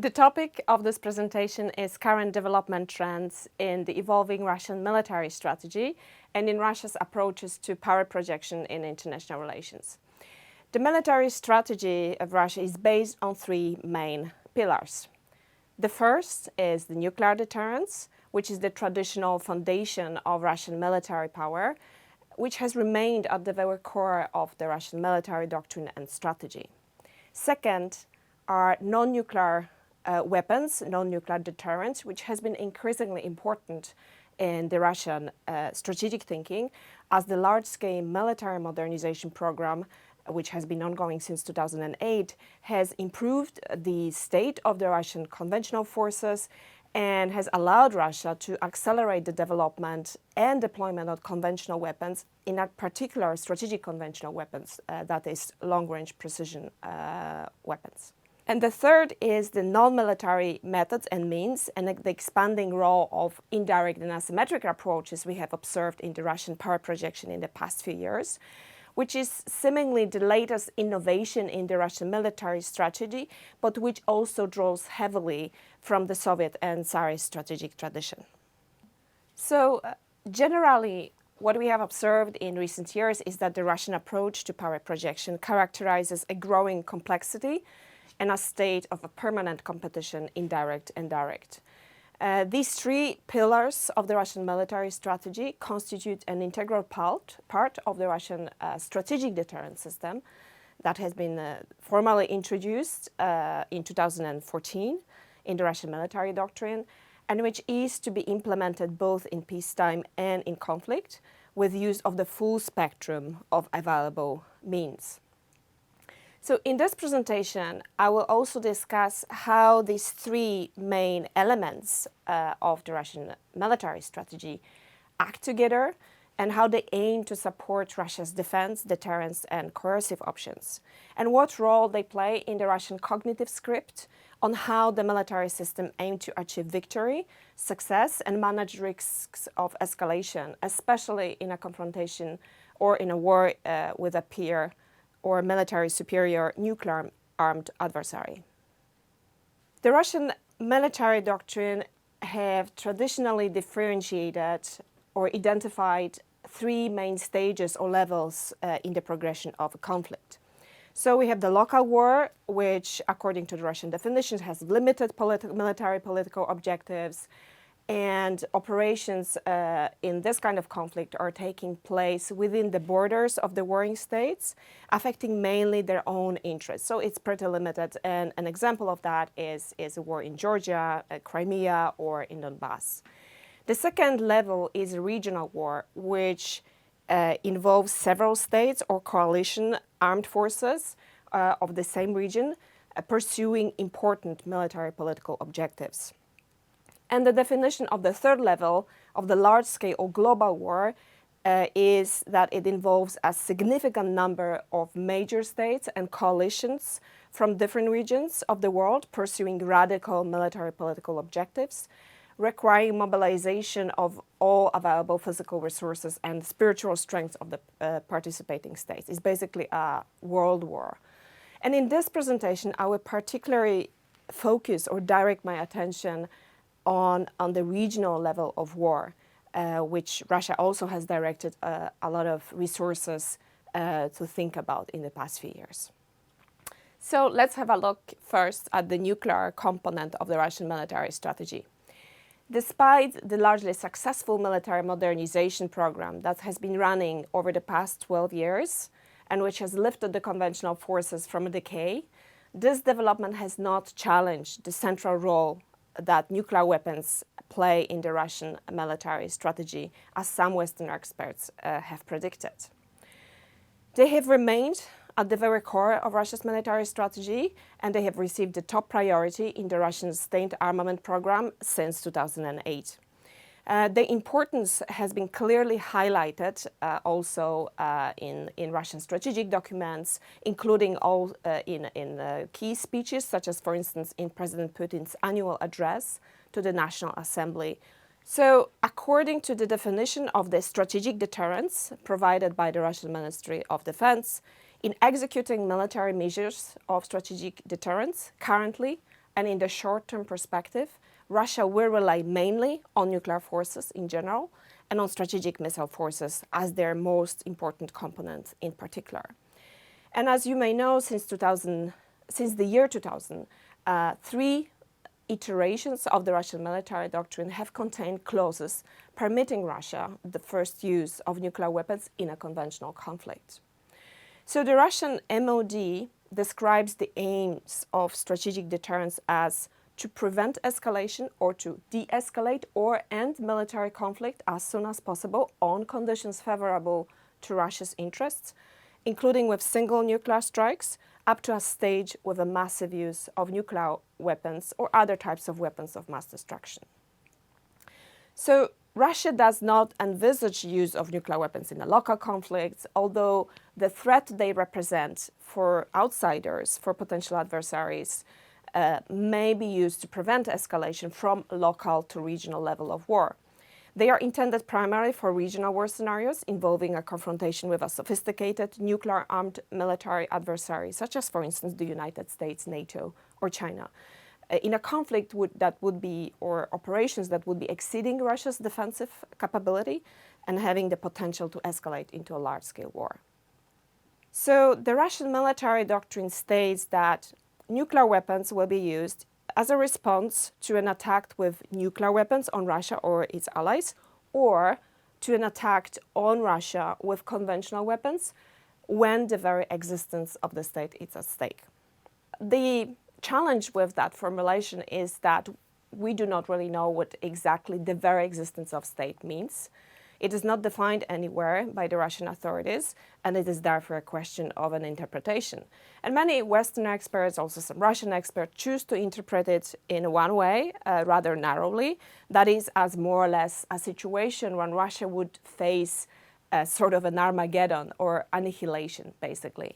The topic of this presentation is current development trends in the evolving Russian military strategy and in Russia's approaches to power projection in international relations. The military strategy of Russia is based on three main pillars. The first is the nuclear deterrence, which is the traditional foundation of Russian military power, which has remained at the very core of the Russian military doctrine and strategy. Second are non-nuclear weapons, non-nuclear deterrence, which has been increasingly important in the Russian strategic thinking as the large-scale military modernization program, which has been ongoing since 2008, has improved the state of the Russian conventional forces and has allowed Russia to accelerate the development and deployment of conventional weapons, in a particular strategic conventional weapons, that is long-range precision weapons. And the third is the non-military methods and means and the expanding role of indirect and asymmetric approaches we have observed in the Russian power projection in the past few years, which is seemingly the latest innovation in the Russian military strategy, but which also draws heavily from the Soviet and Tsarist strategic tradition. So generally, what we have observed in recent years is that the Russian approach to power projection characterizes a growing complexity and a state of a permanent competition, indirect and direct. These three pillars of the Russian military strategy constitute an integral part of the Russian strategic deterrence system that has been formally introduced in 2014 in the Russian military doctrine, and which is to be implemented both in peacetime and in conflict with use of the full spectrum of available means. So in this presentation, I will also discuss how these three main elements of the Russian military strategy act together and how they aim to support Russia's defense, deterrence, and coercive options, and what role they play in the Russian cognitive script on how the military system aims to achieve victory, success, and manage risks of escalation, especially in a confrontation or in a war with a peer or military superior nuclear-armed adversary. The Russian military doctrine have traditionally differentiated or identified three main stages or levels in the progression of a conflict. So we have the local war, which, according to the Russian definitions, has limited military political objectives, and operations in this kind of conflict are taking place within the borders of the warring states, affecting mainly their own interests. So it's pretty limited, and an example of that is a war in Georgia, Crimea, or in Donbass. The second level is a regional war, which involves several states or coalition armed forces of the same region pursuing important military political objectives. And the definition of the third level of the large-scale or global war is that it involves a significant number of major states and coalitions from different regions of the world pursuing radical military political objectives, requiring mobilization of all available physical resources and spiritual strength of the participating states. It's basically a world war. And in this presentation, I will particularly focus or direct my attention on the regional level of war, which Russia also has directed a lot of resources to think about in the past few years. So let's have a look first at the nuclear component of the Russian military strategy. Despite the largely successful military modernization program that has been running over the past 12 years and which has lifted the conventional forces from decay, this development has not challenged the central role that nuclear weapons play in the Russian military strategy, as some Western experts have predicted. They have remained at the very core of Russia's military strategy, and they have received the top priority in the Russian state armament program since 2008. The importance has been clearly highlighted also in Russian strategic documents, including all in key speeches, such as, for instance, in President Putin's annual address to the National Assembly. So, according to the definition of the strategic deterrence provided by the Russian Ministry of Defense, in executing military measures of strategic deterrence, currently, and in the short-term perspective, Russia will rely mainly on nuclear forces in general and on strategic missile forces as their most important component in particular. And as you may know, since the year 2000, three iterations of the Russian military doctrine have contained clauses permitting Russia the first use of nuclear weapons in a conventional conflict. So the Russian MOD describes the aims of strategic deterrence as to prevent escalation or to de-escalate or end military conflict as soon as possible on conditions favorable to Russia's interests, including with single nuclear strikes, up to a stage with a massive use of nuclear weapons or other types of weapons of mass destruction. So Russia does not envisage use of nuclear weapons in a local conflict, although the threat they represent for outsiders, for potential adversaries, may be used to prevent escalation from local to regional level of war. They are intended primarily for regional war scenarios involving a confrontation with a sophisticated nuclear-armed military adversary, such as, for instance, the United States, NATO, or China, in a conflict or operations that would be exceeding Russia's defensive capability and having the potential to escalate into a large-scale war. So the Russian military doctrine states that nuclear weapons will be used as a response to an attack with nuclear weapons on Russia or its allies, or to an attack on Russia with conventional weapons when the very existence of the state is at stake. The challenge with that formulation is that we do not really know what exactly the very existence of state means. It is not defined anywhere by the Russian authorities, and it is therefore a question of an interpretation. And many Western experts, also some Russian experts, choose to interpret it in one way, rather narrowly, that is, as more or less a situation when Russia would face sort of an Armageddon or annihilation, basically.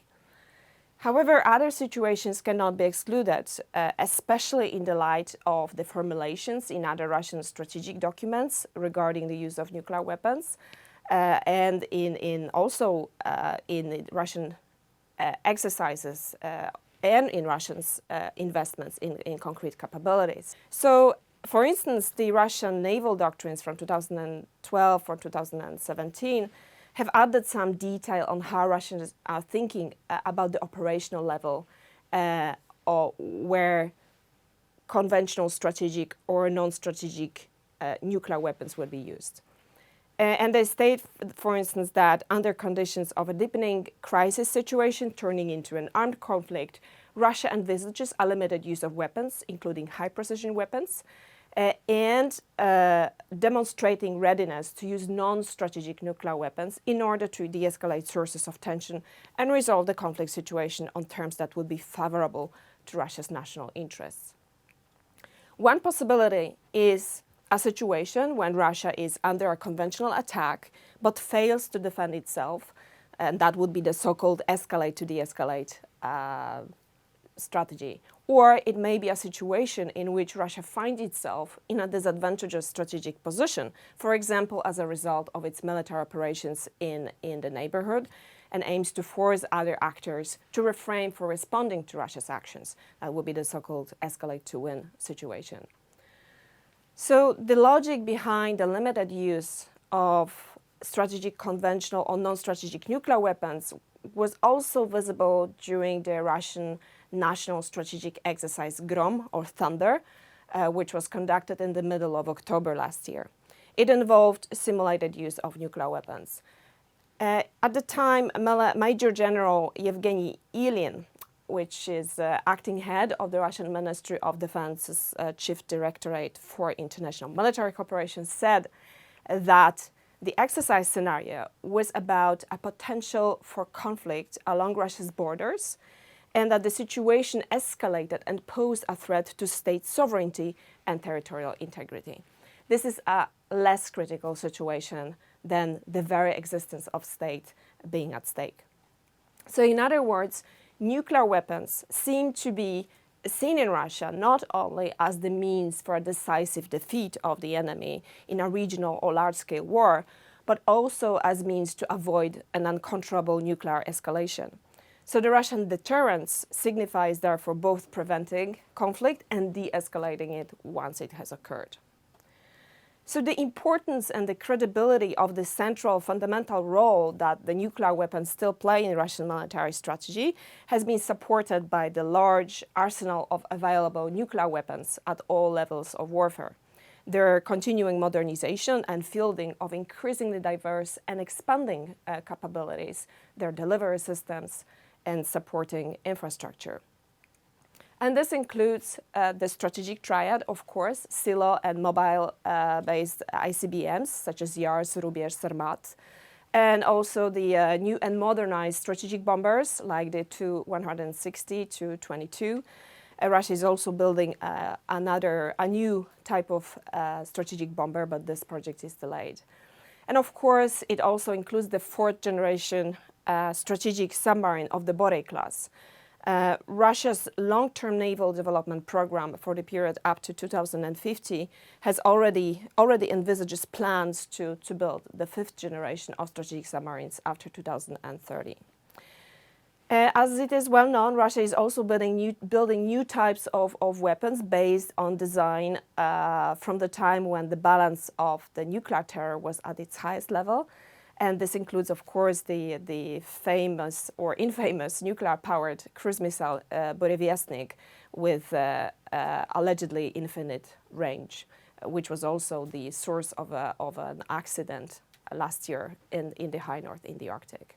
However, other situations cannot be excluded, especially in the light of the formulations in other Russian strategic documents regarding the use of nuclear weapons, and also in Russian exercises and in Russia's investments in concrete capabilities. So, for instance, the Russian naval doctrines from 2012 or 2017 have added some detail on how Russians are thinking about the operational level, or where conventional strategic or non-strategic nuclear weapons will be used. And they state, for instance, that under conditions of a deepening crisis situation turning into an armed conflict, Russia envisages a limited use of weapons, including high-precision weapons, and demonstrating readiness to use non-strategic nuclear weapons in order to de-escalate sources of tension and resolve the conflict situation on terms that would be favorable to Russia's national interests. One possibility is a situation when Russia is under a conventional attack but fails to defend itself, and that would be the so-called escalate to de-escalate strategy. Or it may be a situation in which Russia finds itself in a disadvantageous strategic position, for example, as a result of its military operations in the neighborhood, and aims to force other actors to refrain from responding to Russia's actions. That would be the so-called escalate to win situation. So the logic behind the limited use of strategic conventional or non-strategic nuclear weapons was also visible during the Russian national strategic exercise Grom, or Thunder, which was conducted in the middle of October last year. It involved simulated use of nuclear weapons. At the time, Major General Yevgeny Ilyin, which is acting head of the Russian Ministry of Defense's Chief Directorate for International Military Cooperation, said that the exercise scenario was about a potential for conflict along Russia's borders, and that the situation escalated and posed a threat to state sovereignty and territorial integrity. This is a less critical situation than the very existence of state being at stake. So in other words, nuclear weapons seem to be seen in Russia not only as the means for a decisive defeat of the enemy in a regional or large-scale war, but also as means to avoid an uncontrollable nuclear escalation. So the Russian deterrence signifies therefore both preventing conflict and de-escalating it once it has occurred. So the importance and the credibility of the central fundamental role that the nuclear weapons still play in Russian military strategy has been supported by the large arsenal of available nuclear weapons at all levels of warfare, their continuing modernization and fielding of increasingly diverse and expanding capabilities, their delivery systems, and supporting infrastructure. And this includes the strategic triad, of course, silo and mobile-based ICBMs, such as Yars, Rubiež, Sarmat, and also the new and modernized strategic bombers, like the Tu-160, Tu-22. Russia is also building a new type of strategic bomber, but this project is delayed. And of course, it also includes the fourth generation strategic submarine of the Borei class. Russia's long-term naval development program for the period up to 2050 has already envisages plans to build the fifth generation of strategic submarines after 2030. As it is well known, Russia is also building new types of weapons based on design from the time when the balance of the nuclear terror was at its highest level. And this includes, of course, the famous or infamous nuclear-powered cruise missile Burevestnik with allegedly infinite range, which was also the source of an accident last year in the high north in the Arctic.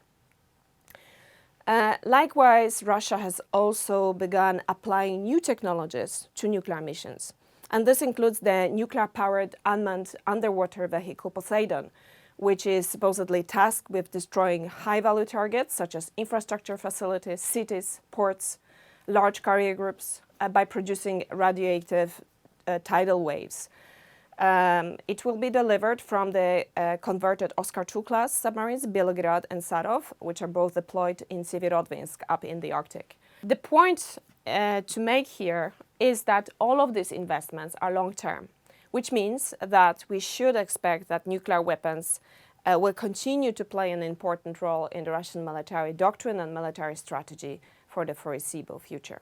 Likewise, Russia has also begun applying new technologies to nuclear missions. And this includes the nuclear-powered unmanned underwater vehicle Poseidon, which is supposedly tasked with destroying high-value targets such as infrastructure facilities, cities, ports, large carrier groups, by producing radioactive tidal waves. It will be delivered from the converted Oscar II class submarines, Belgrad and Sarov, which are both deployed in Severodvinsk up in the Arctic. The point to make here is that all of these investments are long-term, which means that we should expect that nuclear weapons will continue to play an important role in the Russian military doctrine and military strategy for the foreseeable future.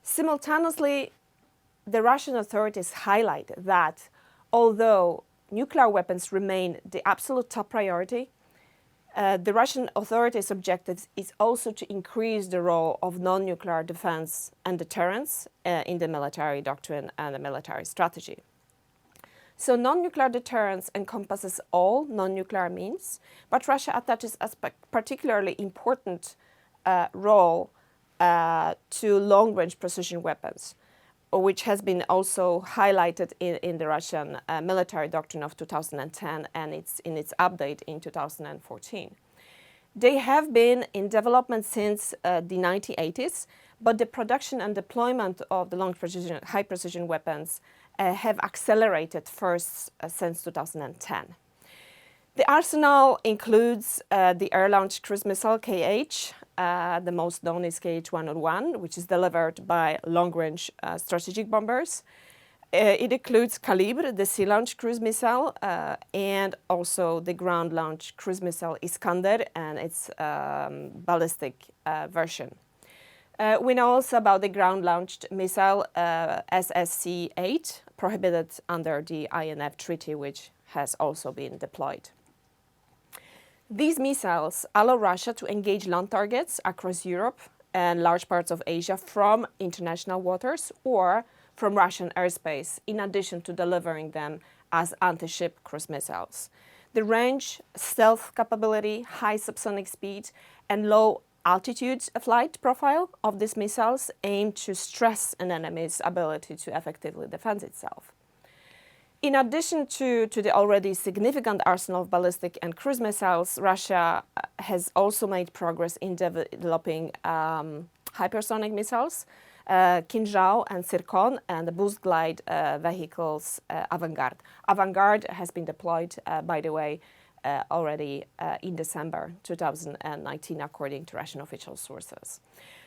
Simultaneously, the Russian authorities highlight that although nuclear weapons remain the absolute top priority, the Russian authorities' objective is also to increase the role of non-nuclear defense and deterrence in the military doctrine and the military strategy. So non-nuclear deterrence encompasses all non-nuclear means, but Russia attaches a particularly important role to long-range precision weapons, which has been also highlighted in the Russian military doctrine of 2010 and in its update in 2014. They have been in development since the 1980s, but the production and deployment of the high precision weapons have accelerated first since 2010. The arsenal includes the air-launched cruise missile KH. The most known is KH-101, which is delivered by long-range strategic bombers. It includes Kalibr, the sea-launched cruise missile, and also the ground-launched cruise missile Iskander and its ballistic version. We know also about the ground-launched missile SSC-8, prohibited under the INF Treaty, which has also been deployed. These missiles allow Russia to engage land targets across Europe and large parts of Asia from international waters or from Russian airspace, in addition to delivering them as anti-ship cruise missiles. The range, stealth capability, high subsonic speed, and low altitude flight profile of these missiles aim to stress an enemy's ability to effectively defend itself. In addition to the already significant arsenal of ballistic and cruise missiles, Russia has also made progress in developing hypersonic missiles, Kinzhal and Zircon, and the boost glide vehicles Avangard. Avangard has been deployed, by the way, already in December 2019, according to Russian official sources.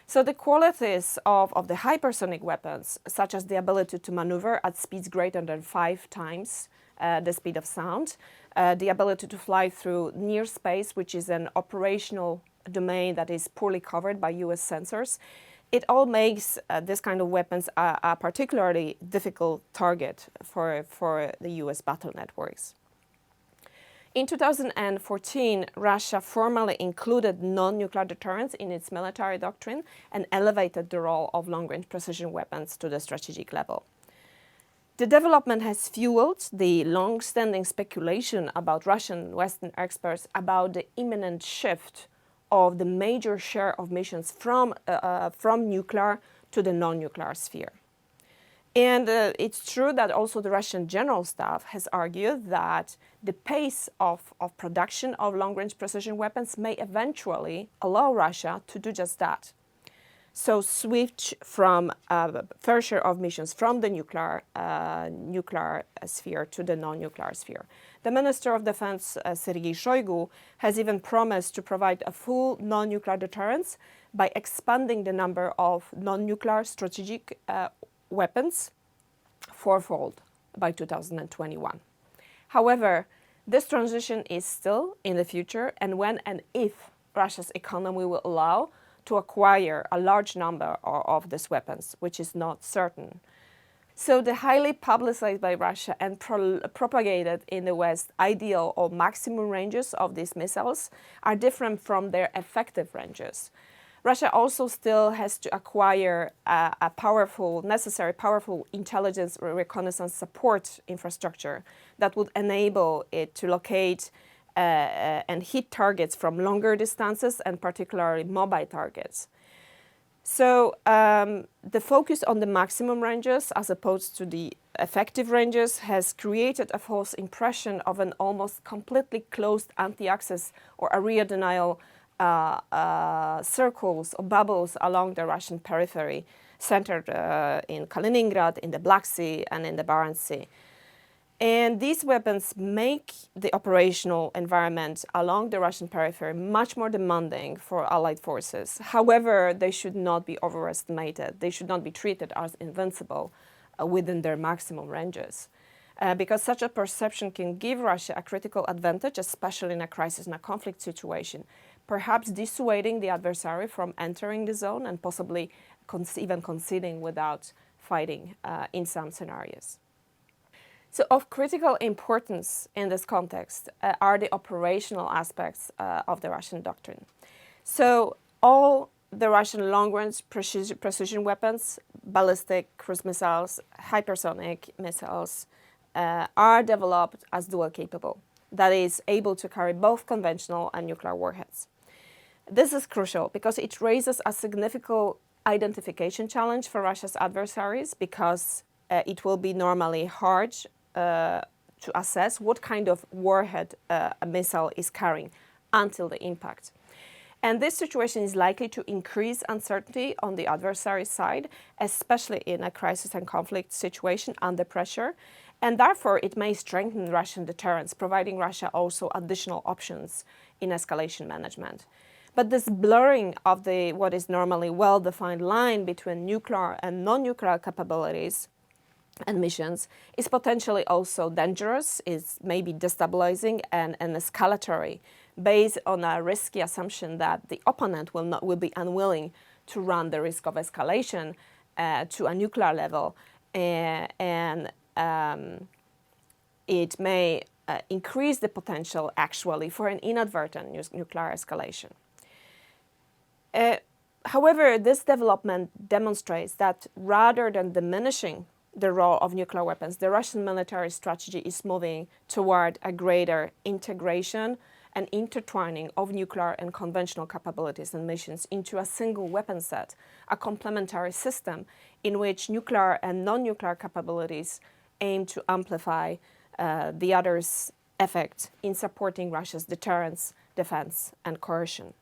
So the qualities of the hypersonic weapons, such as the ability to maneuver at speeds greater than 5 times the speed of sound, the ability to fly through near space, which is an operational domain that is poorly covered by US sensors. It all makes this kind of weapons a particularly difficult target for the US battle networks. In 2014, Russia formally included non-nuclear deterrence in its military doctrine and elevated the role of long-range precision weapons to the strategic level. The development has fueled the long-standing speculation about Russian Western experts about the imminent shift of the major share of missions from nuclear to the non-nuclear sphere. And it's true that also the Russian General Staff has argued that the pace of production of long-range precision weapons may eventually allow Russia to do just that. So switch from a fair share of missions from the nuclear sphere to the non-nuclear sphere. The Minister of Defense, Sergei Shoigu, has even promised to provide a full non-nuclear deterrence by expanding the number of non-nuclear strategic weapons fourfold by 2021. However, this transition is still in the future, and when and if Russia's economy will allow to acquire a large number of these weapons, which is not certain. So the highly publicized by Russia and propagated in the West ideal or maximum ranges of these missiles are different from their effective ranges. Russia also still has to acquire a necessary powerful intelligence reconnaissance support infrastructure that would enable it to locate and hit targets from longer distances and particularly mobile targets. So the focus on the maximum ranges as opposed to the effective ranges has created a false impression of an almost completely closed anti-access or area denial circles or bubbles along the Russian periphery, centered in Kaliningrad, in the Black Sea, and in the Barents Sea. And these weapons make the operational environment along the Russian periphery much more demanding for Allied forces. However, they should not be overestimated. They should not be treated as invincible within their maximum ranges. Because such a perception can give Russia a critical advantage, especially in a crisis and a conflict situation, perhaps dissuading the adversary from entering the zone and possibly even conceding without fighting in some scenarios. So of critical importance in this context are the operational aspects of the Russian doctrine. So all the Russian long-range precision weapons, ballistic cruise missiles, hypersonic missiles, are developed as dual capable, that is, able to carry both conventional and nuclear warheads. This is crucial because it raises a significant identification challenge for Russia's adversaries because it will be normally hard to assess what kind of warhead a missile is carrying until the impact. And this situation is likely to increase uncertainty on the adversary side, especially in a crisis and conflict situation under pressure. And therefore, it may strengthen Russian deterrence, providing Russia also additional options in escalation management. But this blurring of what is normally well-defined line between nuclear and non-nuclear capabilities and missions is potentially also dangerous, is maybe destabilizing and escalatory, based on a risky assumption that the opponent will be unwilling to run the risk of escalation to a nuclear level, and it may increase the potential actually for an inadvertent nuclear escalation. However, this development demonstrates that rather than diminishing the role of nuclear weapons, the Russian military strategy is moving toward a greater integration and intertwining of nuclear and conventional capabilities and missions into a single weapon set, a complementary system in which nuclear and non-nuclear capabilities aim to amplify the other's effect in supporting Russia's deterrence, defense, and coercion.